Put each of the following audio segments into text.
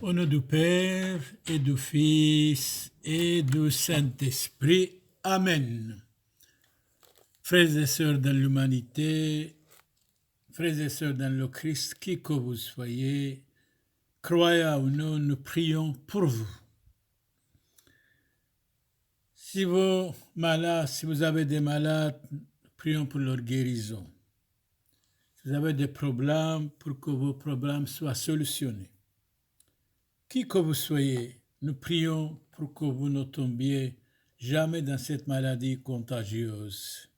Au nom du Père et du Fils et du Saint-Esprit. Amen. Frères et sœurs dans l'humanité, frères et sœurs dans le Christ, qui que vous soyez, croyez ou non, nous prions pour vous. Si vous avez des malades, prions pour leur guérison. Si vous avez des problèmes, pour que vos problèmes soient solutionnés. Qui que vous soyez, nous prions pour que vous ne tombiez jamais dans cette maladie contagieuse.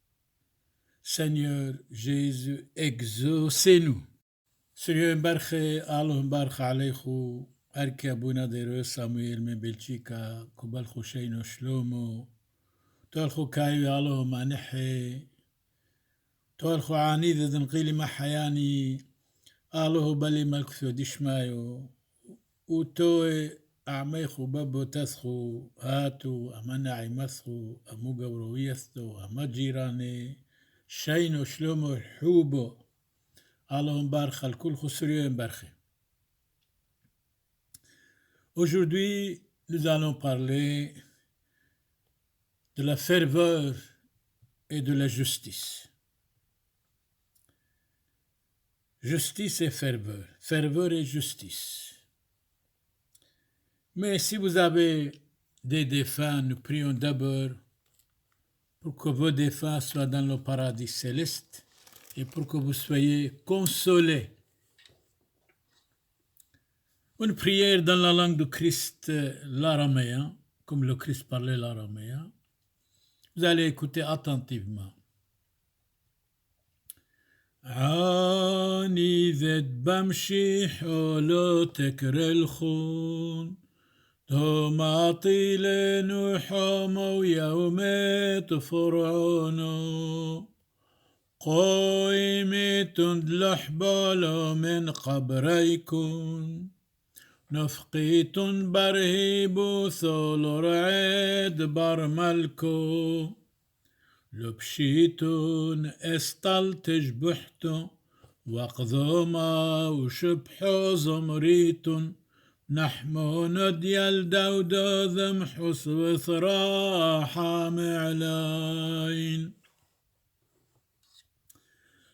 Seigneur Jésus, exaucez-nous. Seigneur Barche, Allah Barche Aleichu, Arki Abuna Dero Samuel Mebelchika, Kubal Hussein Shlomo, Tolchu Kayu Allah Manehe, Tolchu Anid Denqili Mahayani, Allah Bali Malkutho Dishmayo, Utoe أعميخو بابو تسخو هاتو أمنعي مسخو أمو قبرويستو أما جيراني شينو شلومو حوبو اللهم بارخ الكل خسريون بارخي. Aujourd'hui, nous allons parler de la ferveur et de la justice. Justice et ferveur, ferveur et justice. Mais si vous avez des défunts, nous prions d'abord pour que vos défunts soient dans le paradis céleste et pour que vous soyez consolés. Une prière dans la langue du Christ, l'araméen, comme le Christ parlait l'araméen. Vous allez écouter attentivement. عاني ذات بمشي حولو تكر الخون معطيلين حمو يومات فرعونو قويمة لحبالو من قبريكم نفقيت برهيبو ثول رعيد برملكو لبشيتون استل تجبحتو وقذوما وشبحو زمريتون نحمو نديال داودو ذمحس وثراحة معلاين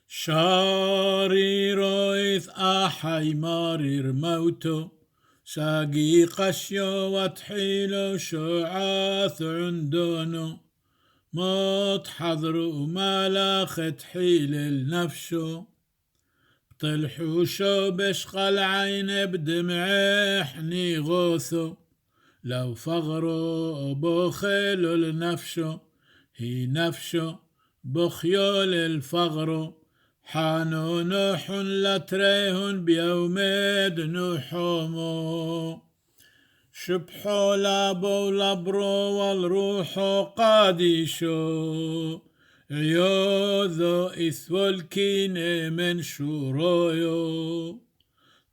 شاري رويث أحي مارير موتو ساقي قشيو وتحيلو شعاث عندونو موت حضرو مالاخ تحيل النفشو طلحوشو بشقى العين بدمعي حني غوثو لو فغرو بخيلو لنفشو هي نفشو بخيول الفغرو حانو نوح لتريهن بيوميد نوحومو شبحو لابو لبرو والروحو قاديشو عيوذو إثوال كيني من شورويو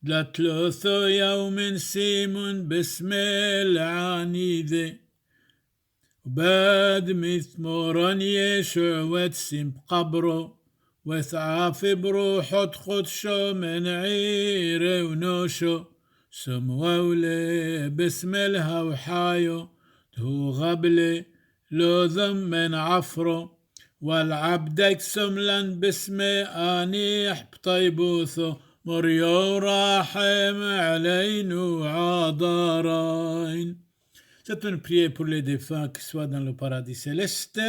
دلتلوثو يوم سيمون بسم العنيذي وباد مثموران يشوع وتسم قبرو وثعاف بروحو تخدشو من عيري ونوشو سموولي بسم الهوحايو تو غبلي لوذم من عفرو والعبدك سملن باسمي آنيح بطيبوثو مريو راحم علينو عذارين. C'est une prière pour les défunts qui soient dans le paradis céleste.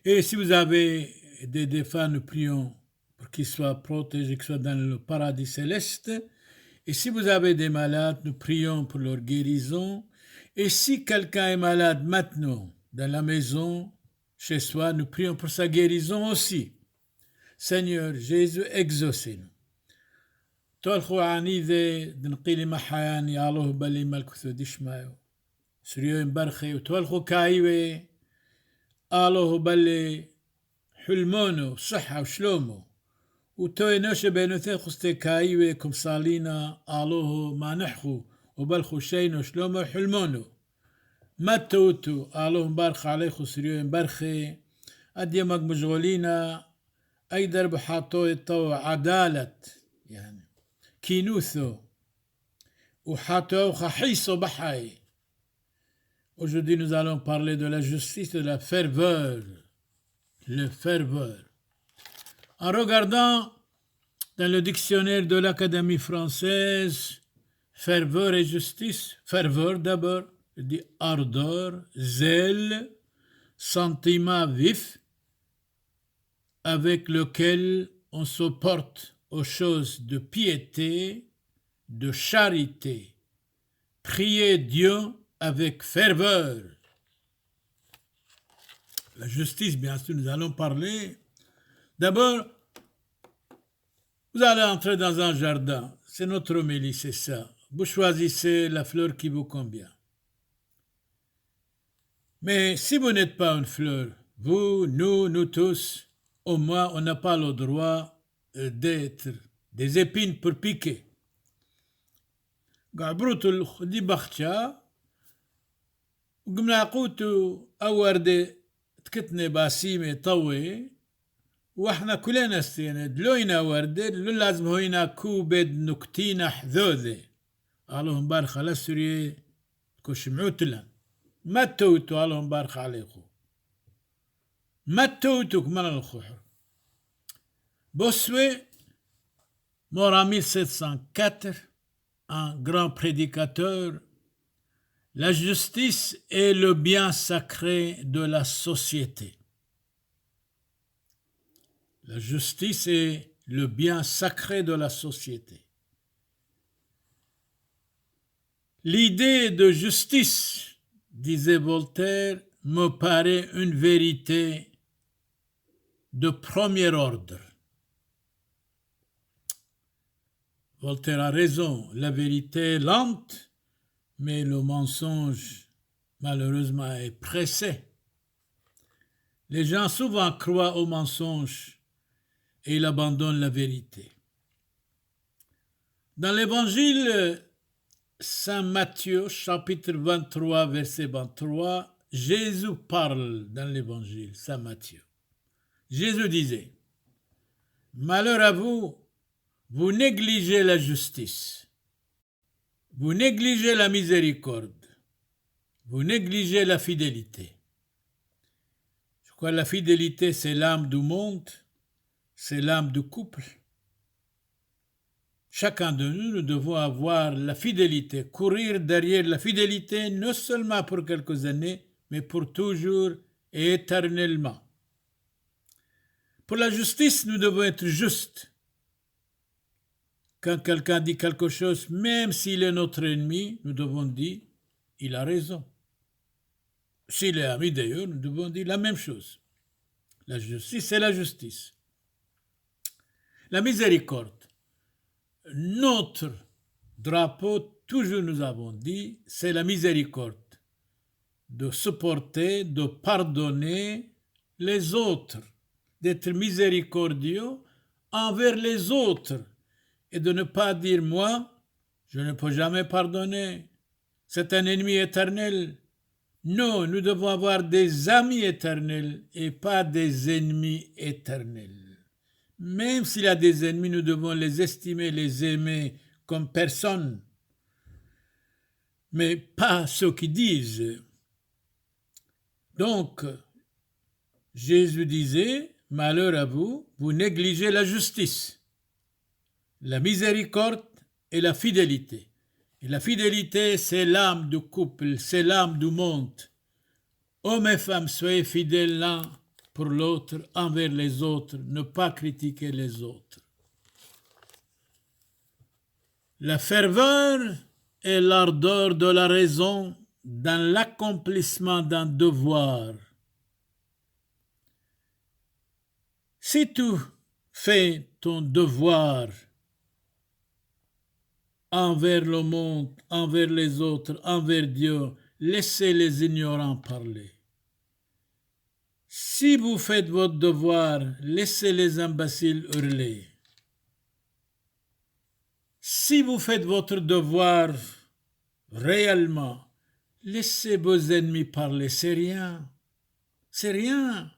Et si vous avez des défunts, nous prions pour qu'ils soient protégés, qu'ils soient dans le paradis céleste. Et si vous avez des malades, nous prions pour leur guérison. Et si quelqu'un est malade maintenant, dans la maison, chez soi, nous prions pour sa guérison aussi. Seigneur Jésus, exaucez-nous. Tolchu anide d'nqili mahayani Allah bali malkutho dishmayo. Suriyo imbarche tolchu kaiwe Allah bali حلمونو صحة وشلومو وتوي نوشة بينوثي خستي كايوي كم صالينا آلوه ما نحخو وبلخو شينو شلومو حلمونو ما توتو آلوه مبارخ عليخو سريو مبارخي أديمك مشغولينا أي درب حاطوي تو عدالة يعني كينوثو Aujourd'hui, nous allons parler de la justice et de la ferveur. Le ferveur. En regardant dans le dictionnaire de l'Académie française, ferveur et justice, ferveur d'abord, dit ardeur, zèle, sentiment vif avec lequel on se porte aux choses de piété, de charité. Prier Dieu avec ferveur. La justice, bien sûr, nous allons parler. D'abord, vous allez entrer dans un jardin. C'est notre homélie, c'est ça. Vous choisissez la fleur qui vous convient. Mais si vous n'êtes pas une fleur, vous, nous tous, au moins, on n'a pas le droit d'être des épines pour piquer. قعبروتو دي بختشا وقمنا قوتو أورد تكتني باسيمي طوي واحنا كلنا استينا دلوينا ورد لو لازم هوينا كوبد نكتينا حذوذي قالوهم بارخ على سوري كوشمعوتلن ما توتو قالوهم بارخ عليكو ما توتو كمان الخحر بوسوي مورا 1704 un grand prédicateur, la justice est le bien sacré de la société. La justice est le bien sacré de la société. L'idée de justice, disait Voltaire, me paraît une vérité de premier ordre. Voltaire a raison, la vérité est lente, mais le mensonge, malheureusement, est pressé. Les gens souvent croient au mensonge et ils abandonnent la vérité. Dans l'évangile Saint Matthieu, chapitre 23, verset 23, Jésus parle dans l'évangile Saint Matthieu. Jésus disait, « Malheur à vous, vous négligez la justice, vous négligez la miséricorde, vous négligez la fidélité. » Je crois que la fidélité, c'est l'âme du monde, c'est l'âme du couple. Chacun de nous, nous devons avoir la fidélité, courir derrière la fidélité, non seulement pour quelques années, mais pour toujours et éternellement. Pour la justice, nous devons être justes. Quand quelqu'un dit quelque chose, même s'il est notre ennemi, nous devons dire, il a raison. S'il est ami d'ailleurs, nous devons dire la même chose. La justice, c'est la justice. La miséricorde. Notre drapeau, toujours nous avons dit, c'est la miséricorde. De supporter, de pardonner les autres, d'être miséricordieux envers les autres. Et de ne pas dire, moi, je ne peux jamais pardonner. C'est un ennemi éternel. Non, nous devons avoir des amis éternels et pas des ennemis éternels. Même s'il y a des ennemis, nous devons les estimer, les aimer comme personne. Mais pas ceux qui disent. Donc, Jésus disait, malheur à vous, vous négligez la justice, la miséricorde et la fidélité. Et la fidélité, c'est l'âme du couple, c'est l'âme du monde. Hommes et femmes, soyez fidèles l'un pour l'autre, envers les autres, ne pas critiquer les autres. La ferveur est l'ardeur de la raison dans l'accomplissement d'un devoir. Si tu fais ton devoir envers le monde, envers les autres, envers Dieu, laissez les ignorants parler. Si vous faites votre devoir, laissez les imbéciles hurler. Si vous faites votre devoir réellement, laissez vos ennemis parler, c'est rien. C'est rien.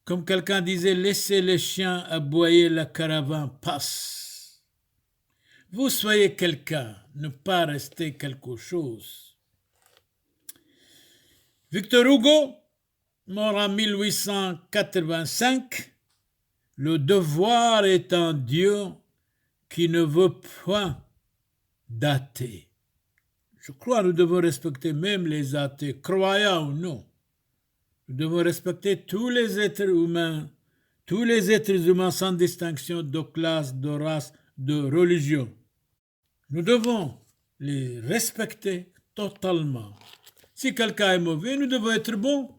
Comme quelqu'un disait, laissez les chiens aboyer, la caravane passe. Vous soyez quelqu'un, ne pas rester quelque chose. Victor Hugo, mort en 1885, le devoir est un Dieu qui ne veut point d'athées. Je crois que nous devons respecter même les athées, croyants ou non. Nous devons respecter tous les êtres humains sans distinction de classe, de race, de religion. Nous devons les respecter totalement. Si quelqu'un est mauvais, nous devons être bons.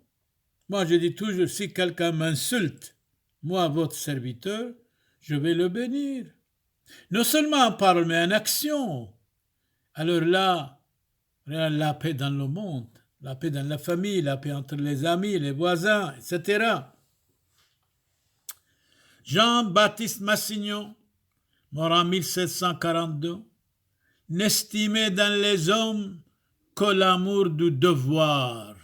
Moi, je dis toujours, si quelqu'un m'insulte, moi, votre serviteur, je vais le bénir. Non seulement en parole, mais en action. Alors là, la paix dans le monde, la paix dans la famille, la paix entre les amis, les voisins, etc. Jean-Baptiste Massignon, mort en 1742, n'estimait dans les hommes que l'amour du devoir.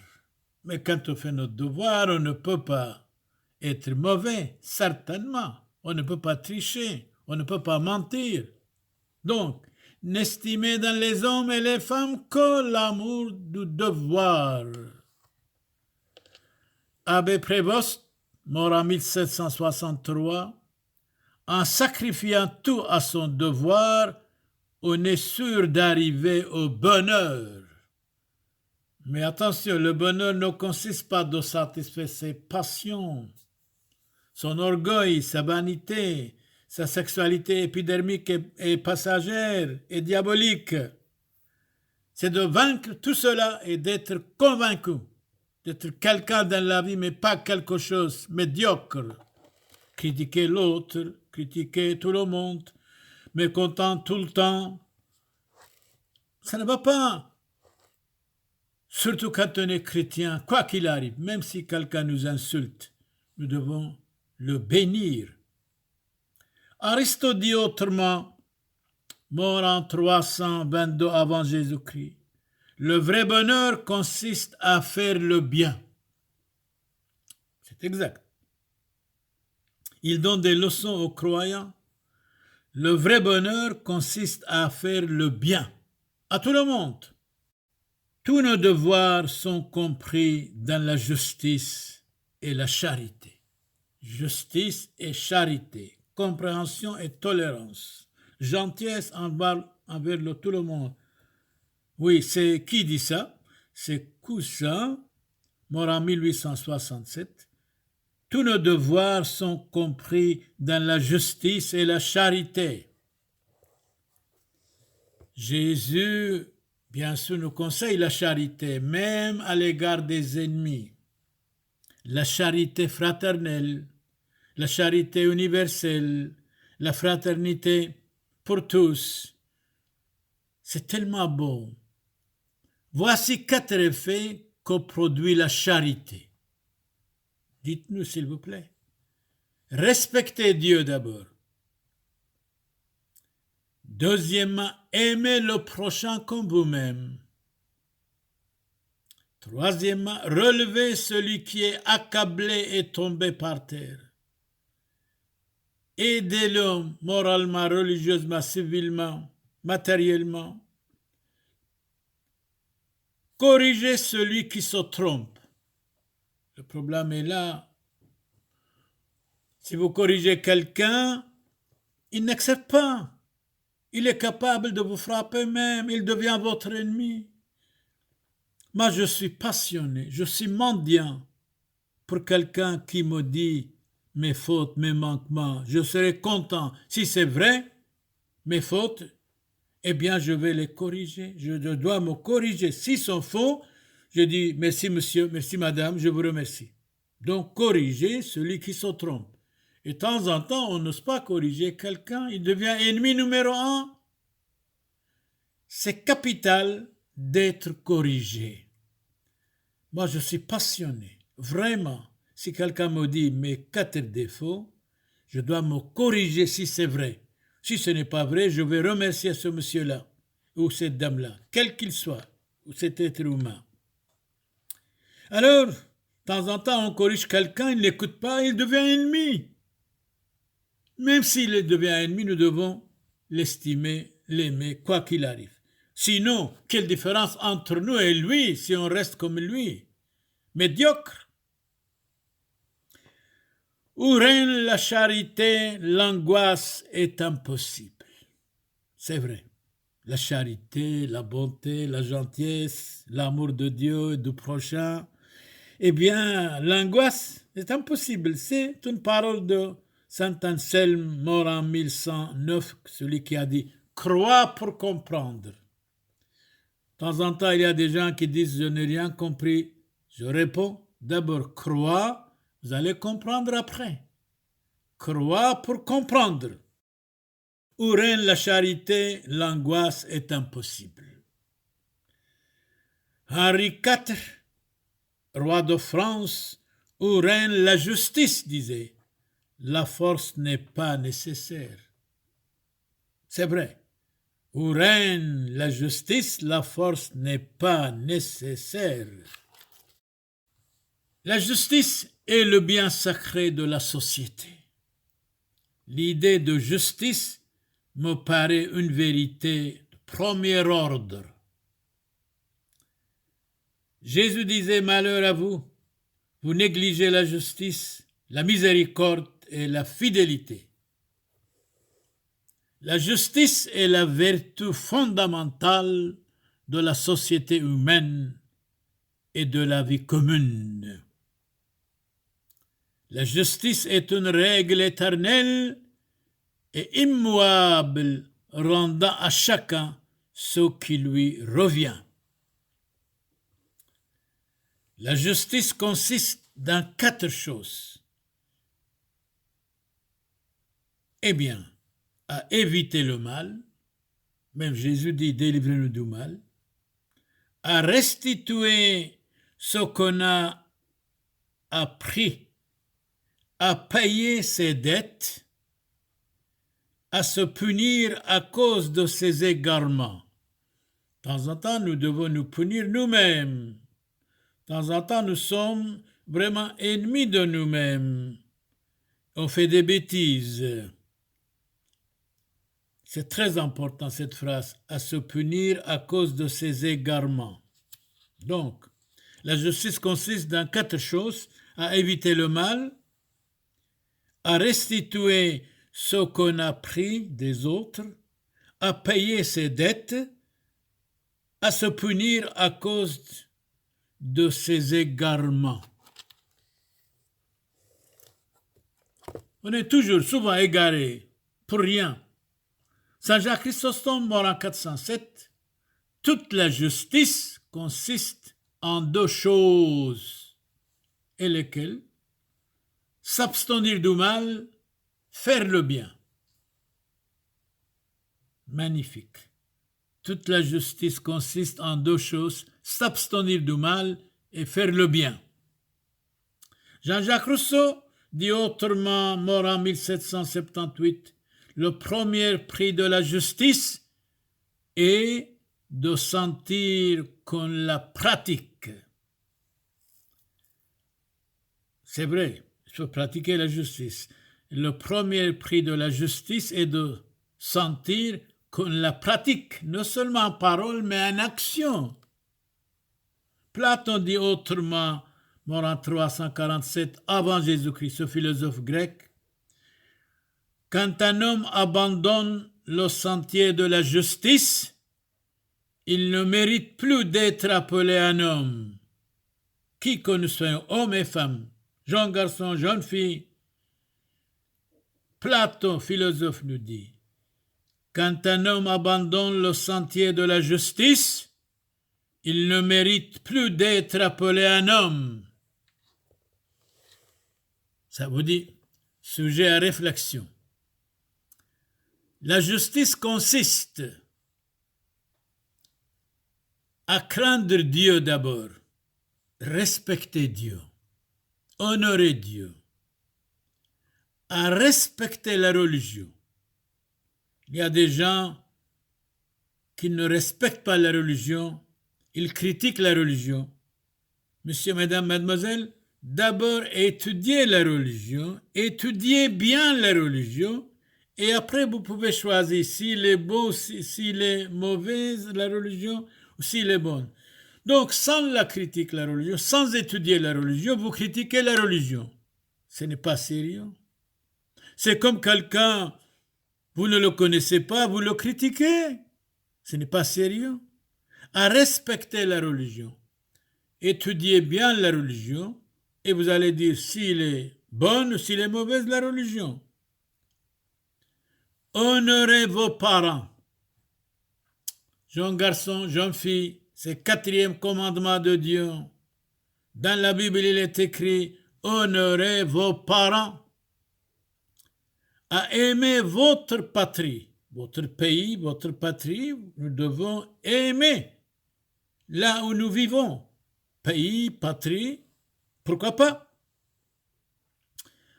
Mais quand on fait notre devoir, on ne peut pas être mauvais, certainement. On ne peut pas tricher, on ne peut pas mentir. Donc, n'estimez dans les hommes et les femmes que l'amour du devoir. Abbé Prévost, mort en 1763, en sacrifiant tout à son devoir, on est sûr d'arriver au bonheur. Mais attention, le bonheur ne consiste pas de satisfaire ses passions, son orgueil, sa vanité, sa sexualité épidermique et passagère et diabolique. C'est de vaincre tout cela et d'être convaincu, d'être quelqu'un dans la vie, mais pas quelque chose médiocre. Critiquer l'autre, critiquer tout le monde, mécontent tout le temps, ça ne va pas. Surtout quand on est chrétien, quoi qu'il arrive, même si quelqu'un nous insulte, nous devons le bénir. Aristote dit autrement, mort en 322 avant Jésus-Christ, le vrai bonheur consiste à faire le bien. C'est exact. Il donne des leçons aux croyants. Le vrai bonheur consiste à faire le bien à tout le monde. Tous nos devoirs sont compris dans la justice et la charité. Justice et charité, compréhension et tolérance, gentillesse envers tout le monde. Oui, c'est qui dit ça? C'est Cousin, mort en 1867. Tous nos devoirs sont compris dans la justice et la charité. Jésus, bien sûr, nous conseille la charité, même à l'égard des ennemis. La charité fraternelle, la charité universelle, la fraternité pour tous. C'est tellement beau. Voici 4 effets que produit la charité. Dites-nous, s'il vous plaît. Respectez Dieu d'abord. Deuxièmement, aimez le prochain comme vous-même. Troisièmement, relevez celui qui est accablé et tombé par terre. Aidez-le moralement, religieusement, civilement, matériellement. Corrigez celui qui se trompe. Le problème est là. Si vous corrigez quelqu'un, il n'accepte pas. Il est capable de vous frapper même. Il devient votre ennemi. Moi, je suis passionné, je suis mendiant pour quelqu'un qui me dit mes fautes, mes manquements. Je serai content. Si c'est vrai, mes fautes, eh bien, je vais les corriger. Je dois me corriger. S'ils sont faux, je dis merci monsieur, merci madame, je vous remercie. Donc, corriger celui qui se trompe. Et de temps en temps, on n'ose pas corriger quelqu'un. Il devient ennemi numéro 1. C'est capital d'être corrigé. Moi, je suis passionné. Vraiment, si quelqu'un me dit mes 4 défauts, je dois me corriger si c'est vrai. Si ce n'est pas vrai, je vais remercier ce monsieur-là ou cette dame-là, quel qu'il soit, ou cet être humain. Alors, de temps en temps, on corrige quelqu'un, il n'écoute pas, il devient ennemi. Même s'il devient ennemi, nous devons l'estimer, l'aimer quoi qu'il arrive. Sinon, quelle différence entre nous et lui si on reste comme lui? Médiocre. Où règne la charité, l'angoisse est impossible. C'est vrai. La charité, la bonté, la gentillesse, l'amour de Dieu et du prochain, eh bien, l'angoisse est impossible. C'est une parole de Saint Anselme, mort en 1109, celui qui a dit « Crois pour comprendre ». De temps en temps, il y a des gens qui disent « Je n'ai rien compris ». Je réponds « D'abord, crois, vous allez comprendre après. Crois pour comprendre. Où règne la charité, l'angoisse est impossible. » Henri IV, roi de France, où règne la justice, disait, la force n'est pas nécessaire. C'est vrai. Où règne la justice, la force n'est pas nécessaire. La justice est le bien sacré de la société. L'idée de justice me paraît une vérité de premier ordre. Jésus disait « Malheur à vous, vous négligez la justice, la miséricorde et la fidélité. » La justice est la vertu fondamentale de la société humaine et de la vie commune. La justice est une règle éternelle et immuable, rendant à chacun ce qui lui revient. La justice consiste dans 4 choses. Eh bien, à éviter le mal, même Jésus dit « délivrez-nous du mal », à restituer ce qu'on a appris, à payer ses dettes, à se punir à cause de ses égarements. De temps en temps, nous devons nous punir nous-mêmes. De temps en temps, nous sommes vraiment ennemis de nous-mêmes. On fait des bêtises. C'est très important cette phrase, à se punir à cause de ses égarements. Donc, la justice consiste dans 4 choses, à éviter le mal, à restituer ce qu'on a pris des autres, à payer ses dettes, à se punir à cause de ses égarements. On est toujours souvent égaré pour rien. Saint Jacques Chrysostome, mort en 407, toute la justice consiste en 2 choses. Et lesquelles? S'abstenir du mal, faire le bien. Magnifique. Toute la justice consiste en 2 choses, s'abstenir du mal et faire le bien. Jean-Jacques Rousseau dit autrement, mort en 1778, le premier prix de la justice est de sentir qu'on la pratique. C'est vrai, il faut pratiquer la justice. Le premier prix de la justice est de sentir qu'on la pratique, non seulement en parole, mais en action. Platon dit autrement, mort en 347 avant Jésus-Christ, ce philosophe grec, quand un homme abandonne le sentier de la justice, il ne mérite plus d'être appelé un homme. Qui que nous soyons, hommes et femmes, jeunes garçons, jeunes filles, Platon, philosophe, nous dit, quand un homme abandonne le sentier de la justice, il ne mérite plus d'être appelé un homme. Ça vous dit, sujet à réflexion. La justice consiste à craindre Dieu d'abord, respecter Dieu, honorer Dieu, à respecter la religion. Il y a des gens qui ne respectent pas la religion, ils critiquent la religion. Monsieur, madame, mademoiselle, d'abord étudiez la religion, étudiez bien la religion, Et après, vous pouvez choisir s'il est beau, s'il est mauvaise, la religion, ou s'il est bonne. Donc, sans la critique, la religion, sans étudier la religion, vous critiquez la religion. Ce n'est pas sérieux. C'est comme quelqu'un, vous ne le connaissez pas, vous le critiquez. Ce n'est pas sérieux. À respecter la religion. Étudiez bien la religion et vous allez dire s'il est bonne ou s'il est mauvaise la religion. Honorez vos parents. Jeune garçon, jeune fille, c'est le 4e commandement de Dieu. Dans la Bible, il est écrit honorez vos parents. À aimer votre patrie, votre pays, votre patrie, nous devons aimer là où nous vivons. Pays, patrie, pourquoi pas?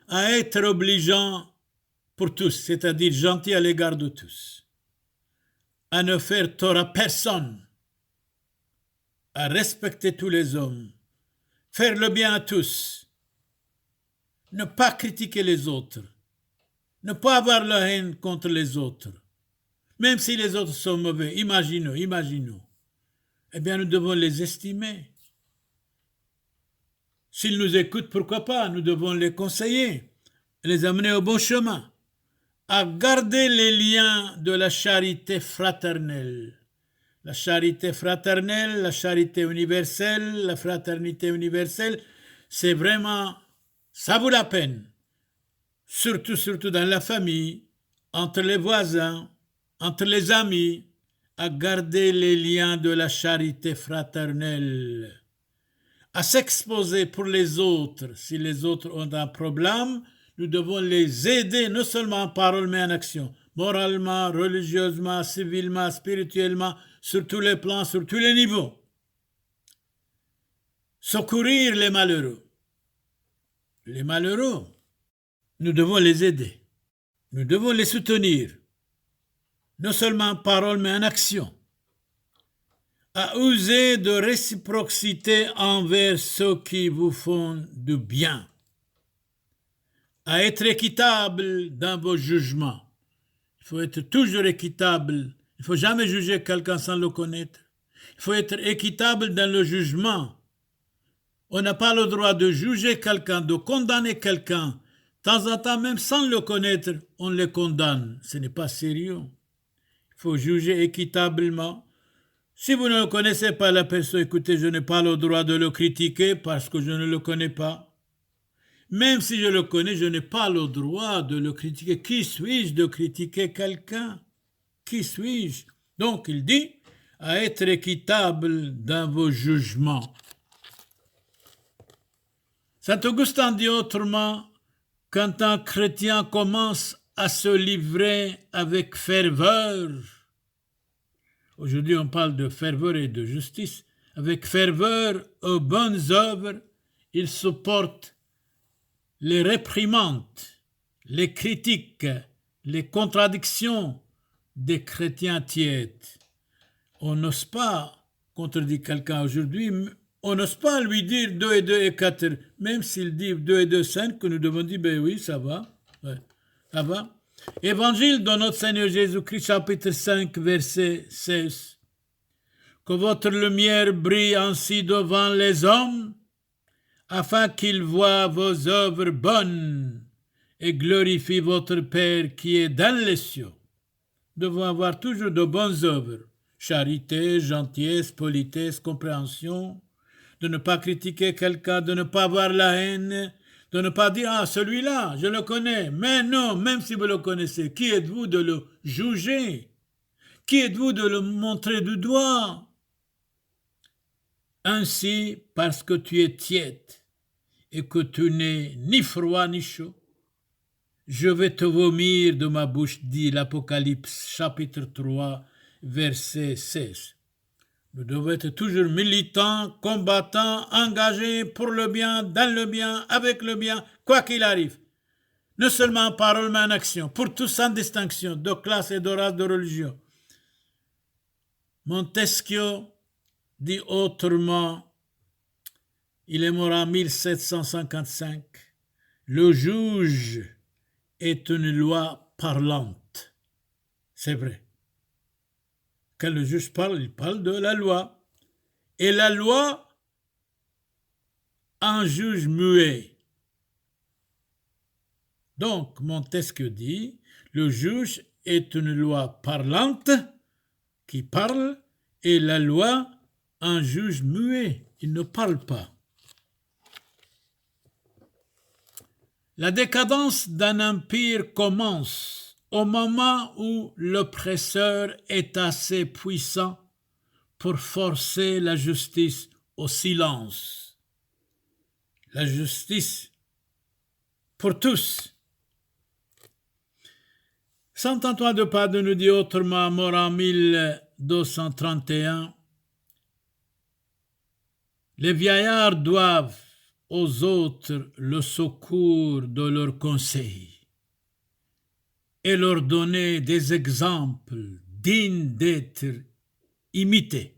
À être obligeant pour tous, c'est-à-dire gentil à l'égard de tous. À ne faire tort à personne. À respecter tous les hommes. Faire le bien à tous. Ne pas critiquer les autres. Ne pas avoir la haine contre les autres. Même si les autres sont mauvais, imaginons. Eh bien, nous devons les estimer. S'ils nous écoutent, pourquoi pas? Nous devons les conseiller, les amener au bon chemin, à garder les liens de la charité fraternelle. La charité fraternelle, la charité universelle, la fraternité universelle, c'est vraiment, ça vaut la peine. Surtout dans la famille, entre les voisins, entre les amis, à garder les liens de la charité fraternelle, à s'exposer pour les autres. Si les autres ont un problème, nous devons les aider, non seulement en parole, mais en action, moralement, religieusement, civilement, spirituellement, sur tous les plans, sur tous les niveaux. Secourir les malheureux. Les malheureux, nous devons les aider. Nous devons les soutenir, non seulement en parole, mais en action. À user de réciprocité envers ceux qui vous font du bien. À être équitable dans vos jugements. Il faut être toujours équitable. Il ne faut jamais juger quelqu'un sans le connaître. Il faut être équitable dans le jugement. On n'a pas le droit de juger quelqu'un, de condamner quelqu'un. De temps en temps, même sans le connaître, on le condamne. Ce n'est pas sérieux. Il faut juger équitablement. Si vous ne le connaissez pas la personne, écoutez, je n'ai pas le droit de le critiquer parce que je ne le connais pas. Même si je le connais, je n'ai pas le droit de le critiquer. Qui suis-je de critiquer quelqu'un? Qui suis-je? Donc, il dit, à être équitable dans vos jugements. Saint Augustin dit autrement, quand un chrétien commence à se livrer avec ferveur, aujourd'hui on parle de ferveur et de justice, avec ferveur aux bonnes œuvres, il supporte les réprimandes, les critiques, les contradictions des chrétiens tièdes. On n'ose pas contredire quelqu'un aujourd'hui, on n'ose pas lui dire 2 et 2 est 4, même s'il dit 2 et 2 5, que nous devons dire, ben oui, ça va, ouais, ça va. Évangile de notre Seigneur Jésus-Christ, chapitre 5, verset 16. Que votre lumière brille ainsi devant les hommes, afin qu'ils voient vos œuvres bonnes et glorifient votre Père qui est dans les cieux. Nous devons avoir toujours de bonnes œuvres, charité, gentillesse, politesse, compréhension, de ne pas critiquer quelqu'un, de ne pas avoir la haine, de ne pas dire « Ah, celui-là, je le connais ». Mais non, même si vous le connaissez, qui êtes-vous de le juger? Qui êtes-vous de le montrer du doigt? Ainsi, parce que tu es tiède et que tu n'es ni froid ni chaud, je vais te vomir de ma bouche, dit l'Apocalypse, chapitre 3, verset 16. Nous devons être toujours militants, combattants, engagés pour le bien, dans le bien, avec le bien, quoi qu'il arrive. Non seulement en parole, mais en action, pour tous sans distinction, de classe et de race, de religion. Montesquieu dit autrement, il est mort en 1755, le juge est une loi parlante. C'est vrai. Quand le juge parle, il parle de la loi. Et la loi, un juge muet. Donc, Montesquieu dit, le juge est une loi parlante qui parle, et la loi, un juge muet, il ne parle pas. La décadence d'un empire commence au moment où l'oppresseur est assez puissant pour forcer la justice au silence. La justice pour tous. Saint Antoine de Padoue nous dit autrement, mort en 1231, les vieillards doivent aux autres le secours de leurs conseils et leur donner des exemples dignes d'être imités.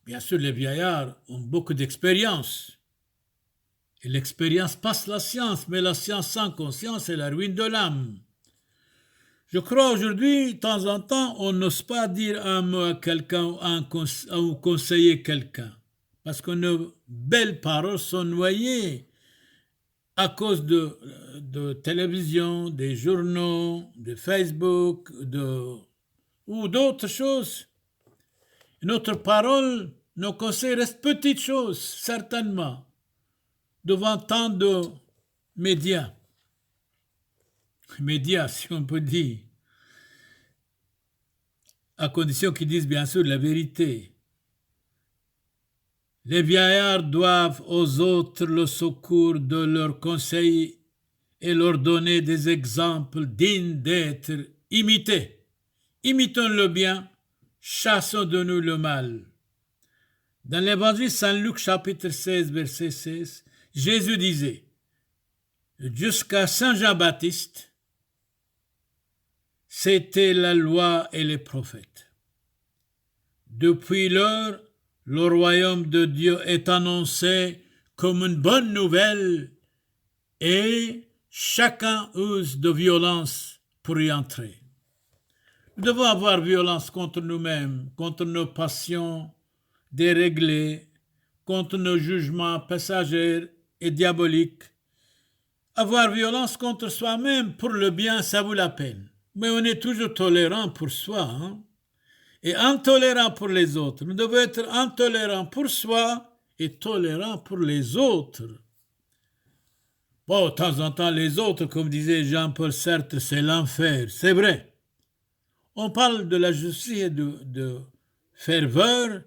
Bien sûr, les vieillards ont beaucoup d'expérience. Et l'expérience passe la science, mais la science sans conscience est la ruine de l'âme. Je crois aujourd'hui, de temps en temps, on n'ose pas dire un mot à quelqu'un ou conseiller quelqu'un. Parce que nos belles paroles sont noyées à cause de télévision, des journaux, de Facebook ou d'autres choses. Notre parole, nos conseils restent petites choses, certainement, devant tant de médias. Médias, si on peut dire, à condition qu'ils disent bien sûr la vérité. Les vieillards doivent aux autres le secours de leurs conseils et leur donner des exemples dignes d'être imités. Imitons le bien, chassons de nous le mal. Dans l'évangile Saint Luc chapitre 16 verset 16, Jésus disait, jusqu'à Saint Jean-Baptiste, c'était la loi et les prophètes. Depuis lors, le royaume de Dieu est annoncé comme une bonne nouvelle et chacun use de violence pour y entrer. Nous devons avoir violence contre nous-mêmes, contre nos passions déréglées, contre nos jugements passagers et diaboliques. Avoir violence contre soi-même pour le bien, ça vaut la peine. Mais on est toujours tolérant pour soi, et intolérant pour les autres. Nous devons être intolérants pour soi et tolérants pour les autres. Bon, de temps en temps, les autres, comme disait Jean-Paul Sartre, c'est l'enfer. C'est vrai. On parle de la justice et de ferveur.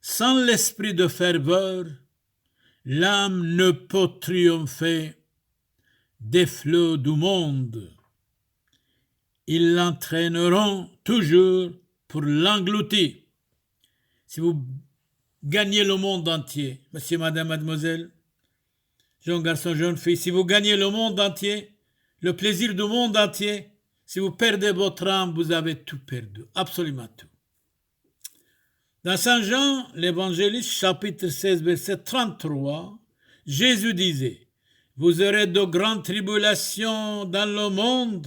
Sans l'esprit de ferveur, l'âme ne peut triompher des flots du monde. Ils l'entraîneront toujours pour l'engloutir. Si vous gagnez le monde entier, monsieur, madame, mademoiselle, jeune garçon, jeune fille, si vous gagnez le monde entier, le plaisir du monde entier, si vous perdez votre âme, vous avez tout perdu, absolument tout. Dans Saint Jean, l'évangéliste, chapitre 16, verset 33, Jésus disait, « Vous aurez de grandes tribulations dans le monde,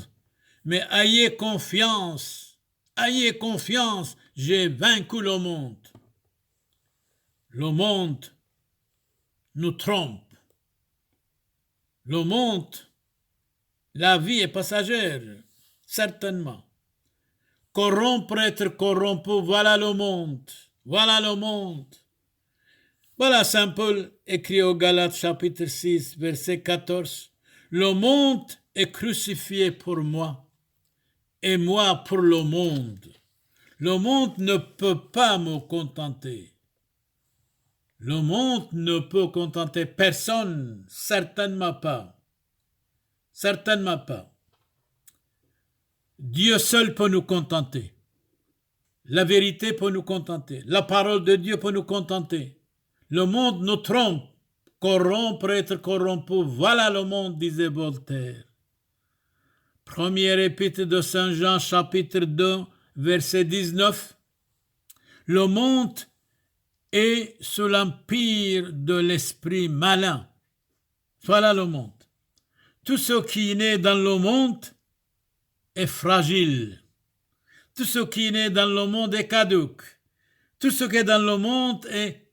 mais ayez confiance, j'ai vaincu le monde. » Le monde nous trompe. Le monde, la vie est passagère, certainement. Corrompre, être corrompu, voilà le monde. Voilà le monde. Voilà Saint Paul écrit aux Galates chapitre 6, verset 14. Le monde est crucifié pour moi et moi pour le monde. Le monde ne peut pas me contenter. Le monde ne peut contenter personne, certainement pas. Certainement pas. Dieu seul peut nous contenter. La vérité peut nous contenter. La parole de Dieu peut nous contenter. Le monde nous trompe. Corrompre, être corrompu, voilà le monde, disait Voltaire. Première épître de Saint Jean, chapitre 2, verset 19. Le monde est sous l'empire de l'esprit malin. Voilà le monde. tout ce qui est né dans le monde est fragile. Tout ce qui est né dans le monde est caduc. Tout ce qui est dans le monde est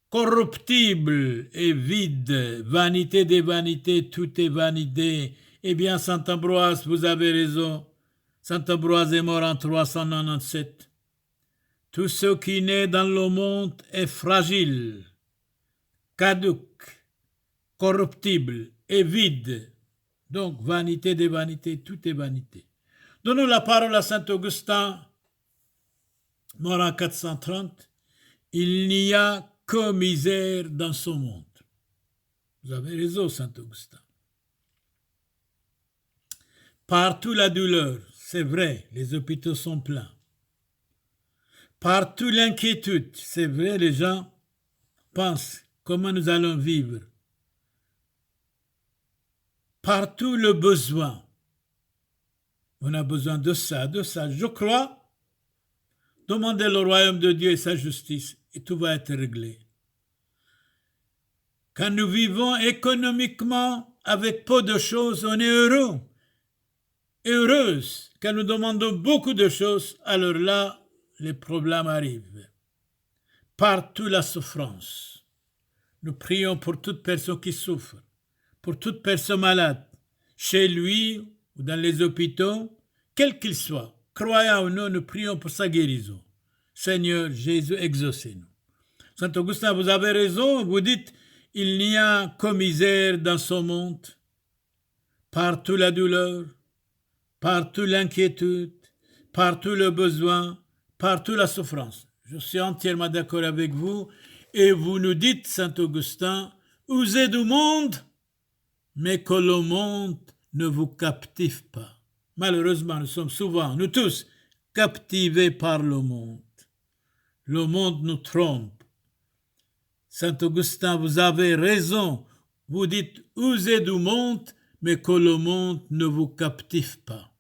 corruptible et vide. Vanité des vanités, tout est vanité. Eh bien, Saint Ambroise, vous avez raison. Saint Ambroise est mort en 397. Tout ce qui est né dans le monde est fragile, caduc, corruptible et vide. Donc, vanité des vanités, tout est vanité. Donnons la parole à Saint Augustin, mort en 430. Il n'y a que misère dans ce monde. Vous avez raison, Saint Augustin. Partout la douleur, c'est vrai, les hôpitaux sont pleins. Partout l'inquiétude, c'est vrai, les gens pensent comment nous allons vivre. Partout le besoin. On a besoin de ça, de ça. Je crois, demandez le royaume de Dieu et sa justice et tout va être réglé. Quand nous vivons économiquement avec peu de choses, on est heureux. Heureuse. Quand nous demandons beaucoup de choses, alors là, les problèmes arrivent. Partout la souffrance. Nous prions pour toute personne qui souffre, pour toute personne malade, chez lui ou dans les hôpitaux, quel qu'il soit. Croyant ou non, nous prions pour sa guérison. Seigneur Jésus, exaucez-nous. Saint Augustin, vous avez raison, vous dites, il n'y a que misère dans ce monde. Partout la douleur, partout l'inquiétude, partout le besoin, partout la souffrance. Je suis entièrement d'accord avec vous. Et vous nous dites, Saint Augustin, usez du monde, mais que le monde ne vous captive pas. Malheureusement, nous sommes souvent, nous tous, captivés par le monde. Le monde nous trompe. Saint Augustin, vous avez raison. Vous dites, usez du monde, mais que le monde ne vous captive pas.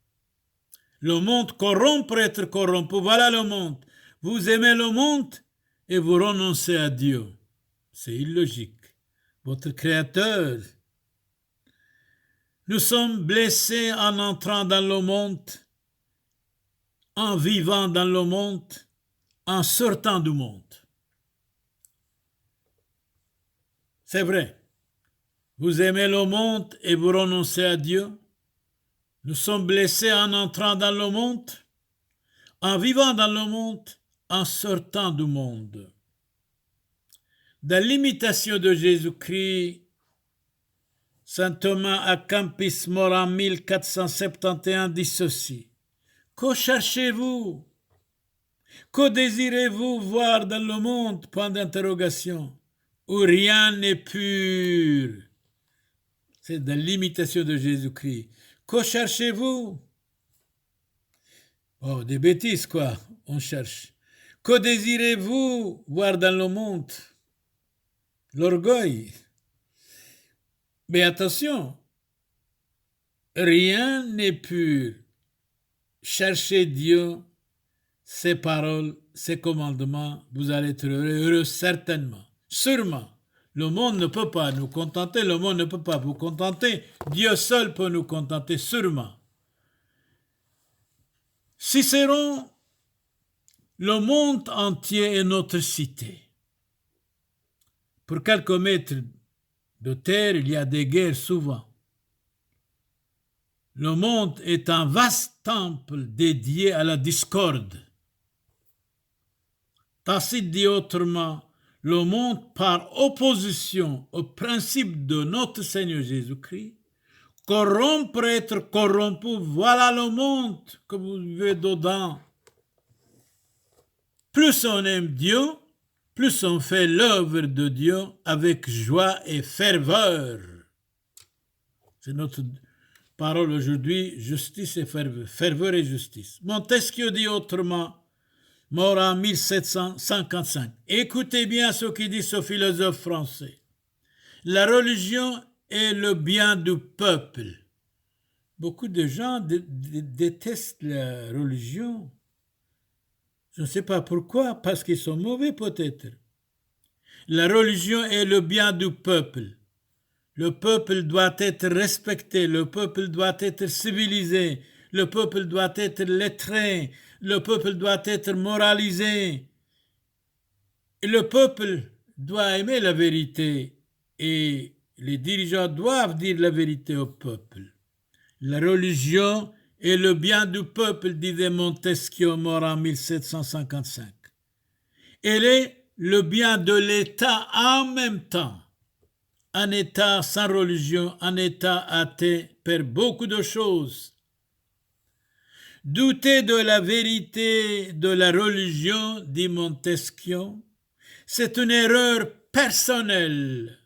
Le monde corrompt pour être corrompu. Voilà le monde. Vous aimez le monde et vous renoncez à Dieu. C'est illogique. Votre Créateur. Nous sommes blessés en entrant dans le monde, en vivant dans le monde, en sortant du monde. C'est vrai. Vous aimez le monde et vous renoncez à Dieu. Nous sommes blessés en entrant dans le monde, en vivant dans le monde, en sortant du monde. Dans l'imitation de Jésus-Christ, Saint Thomas à Campis, mort en 1471, dit ceci. Que cherchez-vous? Que désirez-vous voir dans le monde? Point d'interrogation. Où rien n'est pur. C'est dans l'imitation de Jésus-Christ. Que cherchez-vous? Oh, des bêtises, quoi, on cherche. Que désirez-vous voir dans le monde? L'orgueil. Mais attention, rien n'est pur. Cherchez Dieu, ses paroles, ses commandements, vous allez être heureux certainement, sûrement. Le monde ne peut pas nous contenter, le monde ne peut pas vous contenter. Dieu seul peut nous contenter, sûrement. Cicéron, le monde entier est notre cité. Pour quelques mètres de terre, il y a des guerres souvent. Le monde est un vaste temple dédié à la discorde. Tacite dit autrement, le monde par opposition au principe de notre Seigneur Jésus-Christ, corrompre, être corrompu, voilà le monde que vous vivez dedans. Plus on aime Dieu, plus on fait l'œuvre de Dieu avec joie et ferveur. C'est notre parole aujourd'hui, justice et ferveur, ferveur et justice. Montesquieu dit autrement, mort en 1755. Écoutez bien ce qu'il dit ce philosophe français. La religion est le bien du peuple. Beaucoup de gens détestent la religion. Je ne sais pas pourquoi, parce qu'ils sont mauvais peut-être. La religion est le bien du peuple. Le peuple doit être respecté, le peuple doit être civilisé, le peuple doit être lettré, le peuple doit être moralisé. Et le peuple doit aimer la vérité et les dirigeants doivent dire la vérité au peuple. La religion est le bien du peuple, disait Montesquieu, mort en 1755. Elle est le bien de l'État en même temps. Un État sans religion, un État athée perd beaucoup de choses. Douter de la vérité de la religion, dit Montesquieu, c'est une erreur personnelle.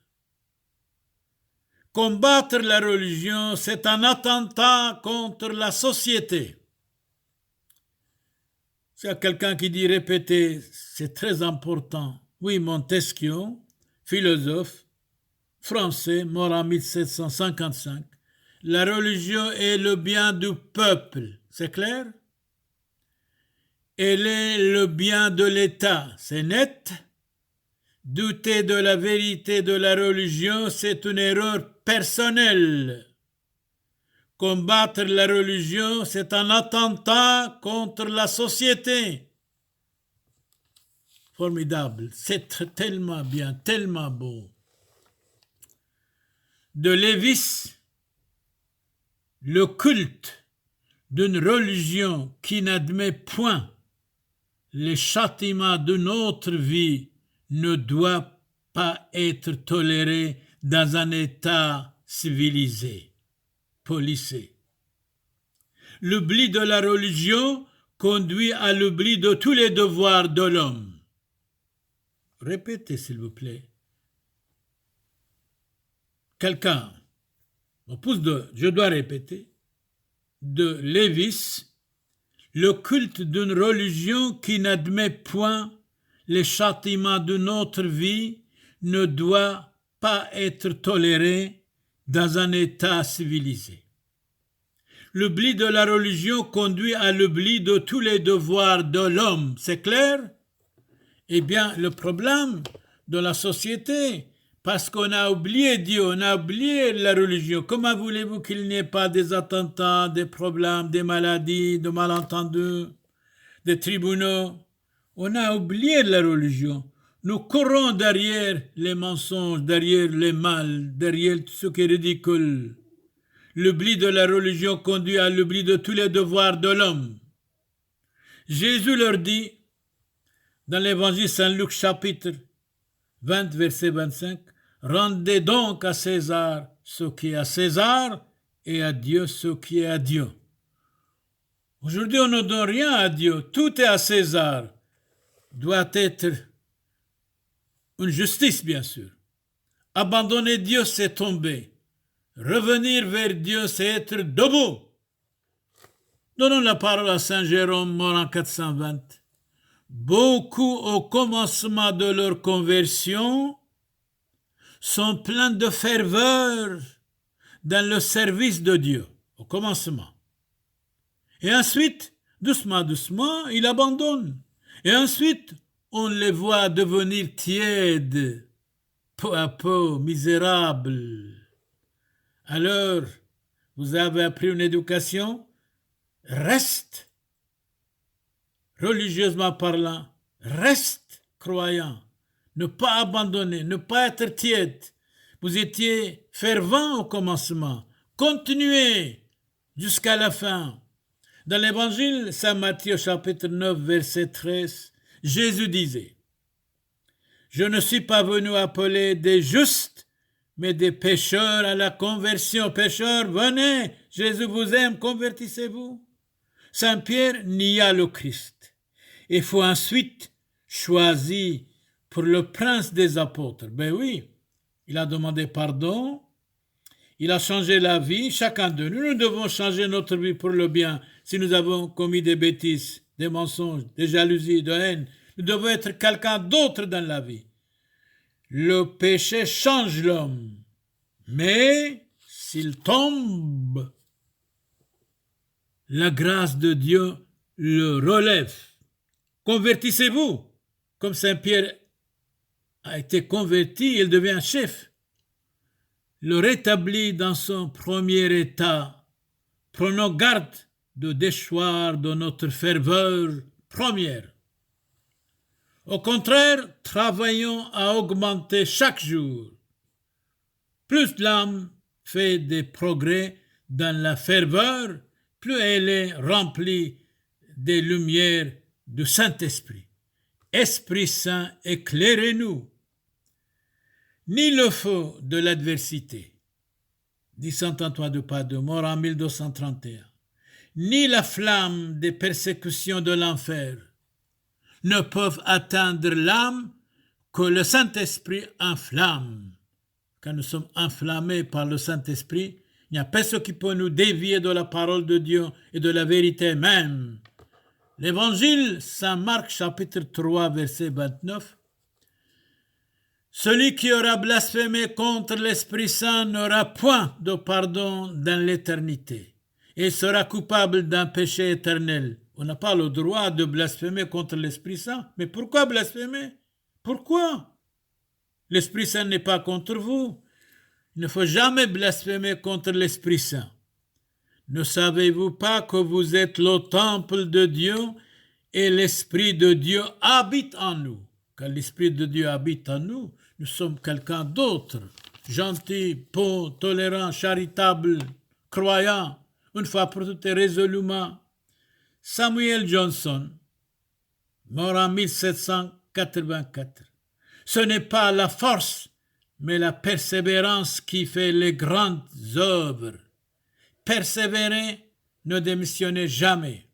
Combattre la religion, c'est un attentat contre la société. S'il y a quelqu'un qui dit répéter, c'est très important. Oui, Montesquieu, philosophe français, mort en 1755. La religion est le bien du peuple, c'est clair? Elle est le bien de l'État, c'est net? Douter de la vérité de la religion, c'est une erreur personnelle. Combattre la religion, c'est un attentat contre la société. Formidable, c'est tellement bien, tellement beau. De Lévis, le culte d'une religion qui n'admet point les châtiments de notre vie ne doit pas être toléré dans un État civilisé, policé. L'oubli de la religion conduit à l'oubli de tous les devoirs de l'homme. Répétez, s'il vous plaît. Quelqu'un, je dois répéter, de Lévis, le culte d'une religion qui n'admet point les châtiments de notre vie ne doit pas être toléré dans un État civilisé. L'oubli de la religion conduit à l'oubli de tous les devoirs de l'homme, c'est clair? Eh bien, le problème de la société, parce qu'on a oublié Dieu, on a oublié la religion. Comment voulez-vous qu'il n'y ait pas des attentats, des problèmes, des maladies, des malentendus, des tribunaux? On a oublié la religion. Nous courons derrière les mensonges, derrière les mal, derrière tout ce qui est ridicule. L'oubli de la religion conduit à l'oubli de tous les devoirs de l'homme. Jésus leur dit, dans l'évangile Saint-Luc chapitre 20, verset 25, « Rendez donc à César ce qui est à César et à Dieu ce qui est à Dieu. » Aujourd'hui, on ne donne rien à Dieu, tout est à César. Doit être une justice, bien sûr. Abandonner Dieu, c'est tomber. Revenir vers Dieu, c'est être debout. Donnons la parole à Saint Jérôme, mort en 420. Beaucoup au commencement de leur conversion sont pleins de ferveur dans le service de Dieu, au commencement. Et ensuite, doucement, doucement, ils abandonnent. Et ensuite, on les voit devenir tièdes, peu à peu, misérables. Alors, vous avez appris une éducation? Reste, religieusement parlant, reste croyant. Ne pas abandonner, ne pas être tiède. Vous étiez fervent au commencement. Continuez jusqu'à la fin. Dans l'évangile Saint Matthieu chapitre 9 verset 13, Jésus disait, « Je ne suis pas venu appeler des justes, mais des pécheurs à la conversion. Pécheurs, venez, Jésus vous aime, convertissez-vous. » Saint Pierre nia le Christ. Il faut ensuite choisir pour le prince des apôtres. Ben oui, il a demandé pardon, il a changé la vie, chacun de nous. Nous devons changer notre vie pour le bien. Si nous avons commis des bêtises, des mensonges, des jalousies, de haine, nous devons être quelqu'un d'autre dans la vie. Le péché change l'homme, mais s'il tombe, la grâce de Dieu le relève. Convertissez-vous, comme Saint Pierre a été converti, il devient chef. le rétablit dans son premier état. Prenons garde de déchoir de notre ferveur première. Au contraire, travaillons à augmenter chaque jour. Plus l'âme fait des progrès dans la ferveur, plus elle est remplie des lumières du Saint-Esprit. Esprit Saint, éclairez-nous. Ni le feu de l'adversité, dit saint Antoine de Padoue, mort en 1231, ni la flamme des persécutions de l'enfer ne peuvent atteindre l'âme que le Saint-Esprit enflamme. Quand nous sommes enflammés par le Saint-Esprit, il n'y a personne qui peut nous dévier de la parole de Dieu et de la vérité même. L'Évangile, Saint Marc, chapitre 3, verset 29, « Celui qui aura blasphémé contre l'Esprit Saint n'aura point de pardon dans l'éternité et sera coupable d'un péché éternel. » On n'a pas le droit de blasphémer contre l'Esprit Saint. Mais pourquoi blasphémer? Pourquoi? L'Esprit Saint n'est pas contre vous. Il ne faut jamais blasphémer contre l'Esprit Saint. Ne savez-vous pas que vous êtes le temple de Dieu et l'Esprit de Dieu habite en nous? Quand l'Esprit de Dieu habite en nous, nous sommes quelqu'un d'autre, gentil, bon, tolérant, charitable, croyant, une fois pour toutes et résolument. Samuel Johnson, mort en 1784. Ce n'est pas la force, mais la persévérance qui fait les grandes œuvres. Persévérez, ne démissionnez jamais.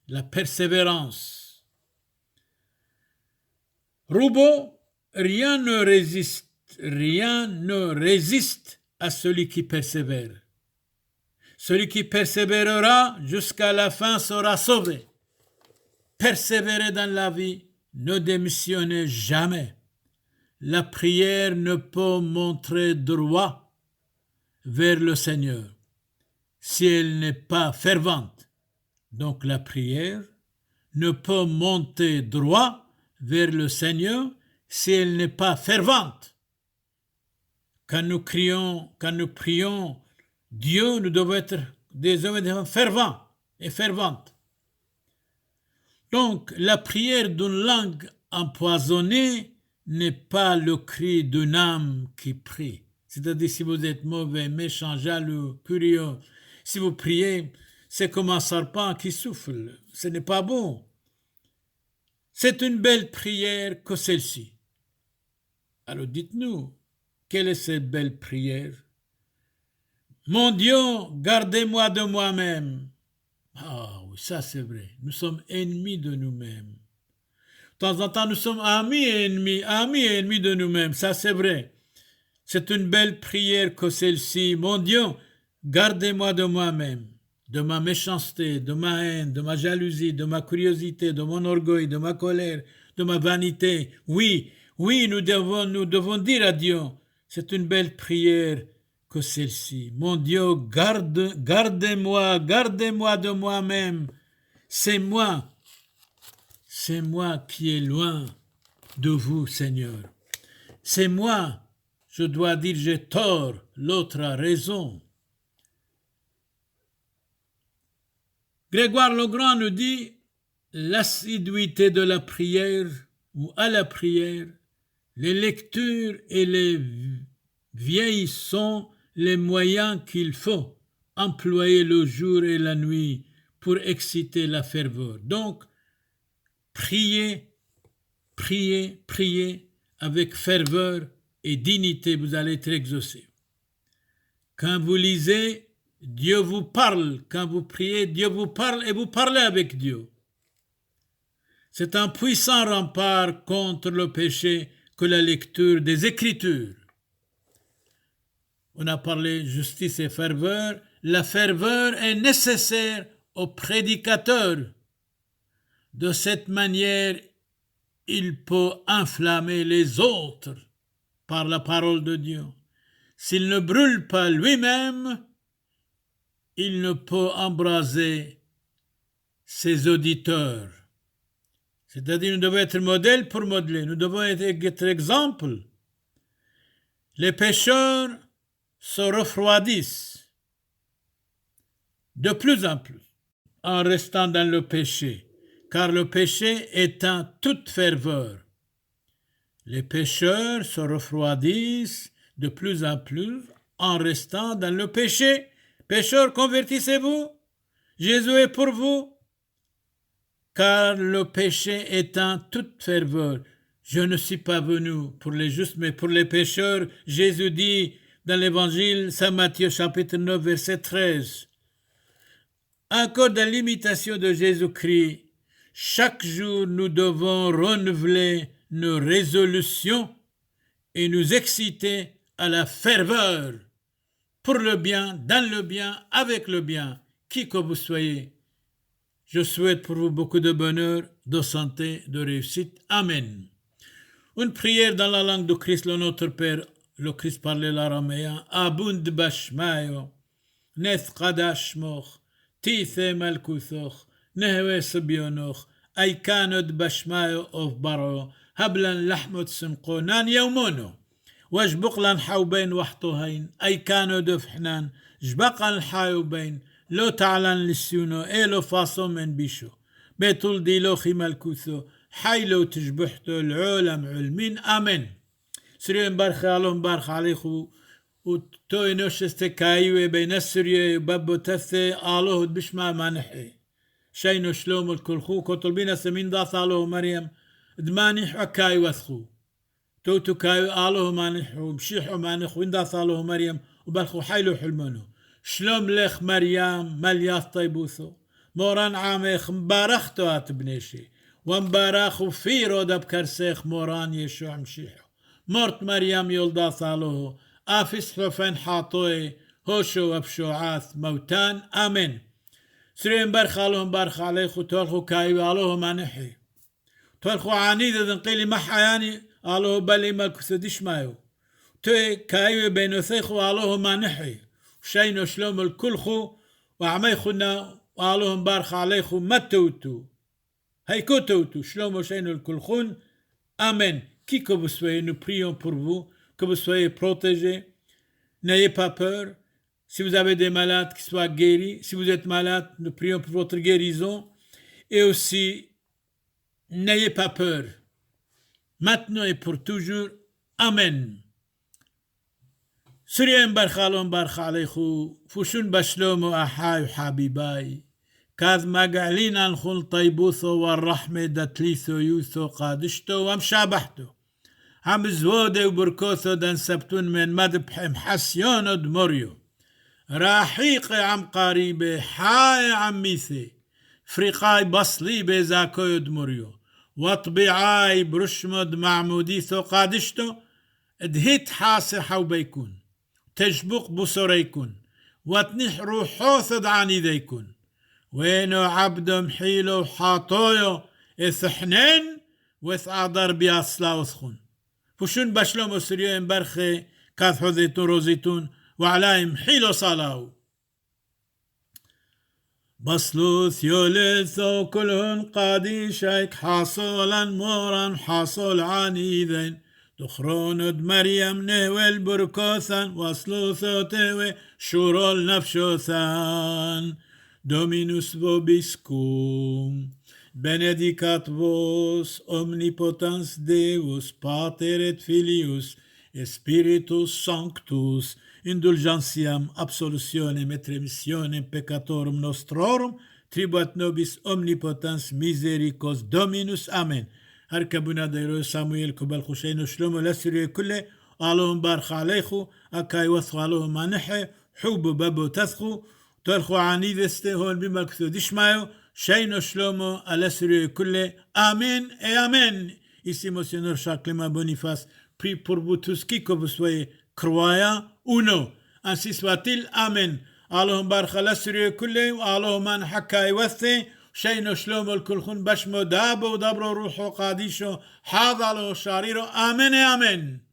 La persévérance. Roubaud, rien ne résiste à celui qui persévère. Celui qui persévérera jusqu'à la fin sera sauvé. Persévérez dans la vie, ne démissionnez jamais. La prière ne peut montrer droit vers le Seigneur si elle n'est pas fervente. Donc la prière ne peut monter droit vers le Seigneur si elle n'est pas fervente. Quand nous prions Dieu, nous devons être des hommes et des femmes fervents et ferventes. Donc, la prière d'une langue empoisonnée n'est pas le cri d'une âme qui prie. C'est-à-dire, si vous êtes mauvais, méchant, jaloux, curieux, si vous priez, c'est comme un serpent qui souffle. Ce n'est pas bon. C'est une belle prière que celle-ci. Alors, dites-nous, quelle est cette belle prière? Mon Dieu, gardez-moi de moi-même. Ah oui, ça c'est vrai. Nous sommes ennemis de nous-mêmes. De temps en temps, nous sommes amis et ennemis de nous-mêmes. Ça c'est vrai. C'est une belle prière que celle-ci. Mon Dieu, gardez-moi de moi-même, de ma méchanceté, de ma haine, de ma jalousie, de ma curiosité, de mon orgueil, de ma colère, de ma vanité. Oui, nous devons dire à Dieu, c'est une belle prière que celle-ci. Mon Dieu, gardez-moi de moi-même. C'est moi qui est loin de vous, Seigneur. C'est moi, je dois dire, j'ai tort, l'autre a raison. Grégoire le Grand nous dit, l'assiduité de la prière ou à la prière, les lectures et les vieilles sont les moyens qu'il faut employer le jour et la nuit pour exciter la ferveur. Donc, priez avec ferveur et dignité, vous allez être exaucés. Quand vous lisez, Dieu vous parle. Quand vous priez, Dieu vous parle et vous parlez avec Dieu. C'est un puissant rempart contre le péché que la lecture des Écritures. On a parlé justice et ferveur. La ferveur est nécessaire au prédicateur. De cette manière, il peut enflammer les autres par la parole de Dieu. S'il ne brûle pas lui-même, il ne peut embraser ses auditeurs. C'est-à-dire, nous devons être modèle pour modeler. Nous devons être exemple. Les pécheurs se refroidissent de plus en plus en restant dans le péché, car le péché éteint toute ferveur. Les pécheurs se refroidissent de plus en plus en restant dans le péché. Pécheurs, convertissez-vous. Jésus est pour vous. Car le péché éteint toute ferveur. Je ne suis pas venu pour les justes, mais pour les pécheurs. Jésus dit dans l'évangile Saint Matthieu chapitre 9 verset 13. Encore dans l'imitation de Jésus-Christ, chaque jour nous devons renouveler nos résolutions et nous exciter à la ferveur pour le bien, dans le bien, avec le bien, qui que vous soyez. Je souhaite pour vous beaucoup de bonheur, de santé, de réussite. Amen. Une prière dans la langue de Christ, le Notre Père. Le Christ parlait l'araméen. Abund bashmayo, neth qadash moch, tithe malkuthoch, nehwe sabionoch, aikanod bashmayo of baro, hablan lahmot simqo, nan yawmono. واجبق لن حوبين وحطوهين أي كانوا دفحنان جبقا الحايوبين لو تعلن للسيونو إيلو فاصو من بيشو بيتول ديلو خيمال كوثو حيلو تجبحتو العالم علمين آمين سريون بارخ عليهم بارخ عليخو وتو إنوش استكايوي بين السرية بابو تثي آلوه بشما مانحي شينو شلوم الكلخو كتلبين سمين داث آلوه مريم دماني حكاي وثخو توتو كايو آلوه مانحو بشيحو مانحو وين داث آلوه مريم وبالخو حيلو حلمونو شلوم لخ مريم ملياث طيبوثو موران عاميخ مبارختو هاتبنيشي ومبارخو في رودا بكرسيخ موران يشوع مشيحو مرت مريم يولدا ثالوه آفس حفن حاطوي هوشو وبشوعاث موتان آمين سرين برخ عليهم برخ عليخو تولخو كايو آلوه مانحي تولخو عنيدة دنقيلي محياني آلوه بالي مالكو ديش مايو توي كايو بينوثيخو آلوه مانحي وشينو شلوم الكلخو وعميخونا وآلوهم بارخ عليخو متوتو هيكو توتو شلوم شينو الكلخون Amen. Qui que vous soyez, nous prions pour vous, que vous soyez protégés. N'ayez pas peur. Si vous avez des malades, qu'ils soient guéris. Si vous êtes malade, nous prions pour votre guérison. Et aussi, n'ayez pas peur. Maintenant et pour toujours. Amen. سريان برخالون برخ عليخو فوشون بشلومو أحاي وحبيباي كاذ مقعلين الخل طيبوثو والرحمة دتليثو يوثو قادشتو ومشابحتو عم زودي وبركوثو دان سبتون من مدبح محسيونو دموريو راحيقي عم قريبي حاي عم ميثي فريقاي بصلي بزاكو دموريو وطبيعاي برشمد معموديثو قادشتو دهيت حاسي حو بيكون تجبق بصريكون واتنح روحوثد عني ذيكون وينو عبدم حيلو حاطويو اثحنين وثعدر بياصلا وثخون فشون بشلوم سريوين برخي كاثحو ذيتون روزيتون وعلايم حيلو صلاو بصلوث يولثو كلهن قادي شيك حاصولا مورا حاصول عني ذين تخرون مريم نهوي البركوثان وصلوثو تهوي شورول نفشوثان Dominus vobiscum, benedicat vos omnipotens Deus, Pater et Filius, et Spiritus Sanctus, indulgentiam absolutionem et remissionem peccatorum nostrorum, tribuat nobis omnipotens misericors Dominus. Amen. هركبنا ديرو سامويل كبال خشين وشلوم لسري كله علوهم بارخ عليخو أكاي وثخو علوهم مانحي حوب بابو تثخو ترخو عنيد استهون بملكثو ديشمايو شينو شلومو لسري كله آمين et Amen. Ici Monseigneur Jacques-Clément Boniface prie pour vous tous qui que vous soyez croyants ou non. Ainsi soit-il. Amen. علوهم بارخ لسري كله وعلوهم من حكاي وثي شينو شلومو الكلخون بشمو دابو ودبرو روحو قاديشو حاضلو شاريرو آمين.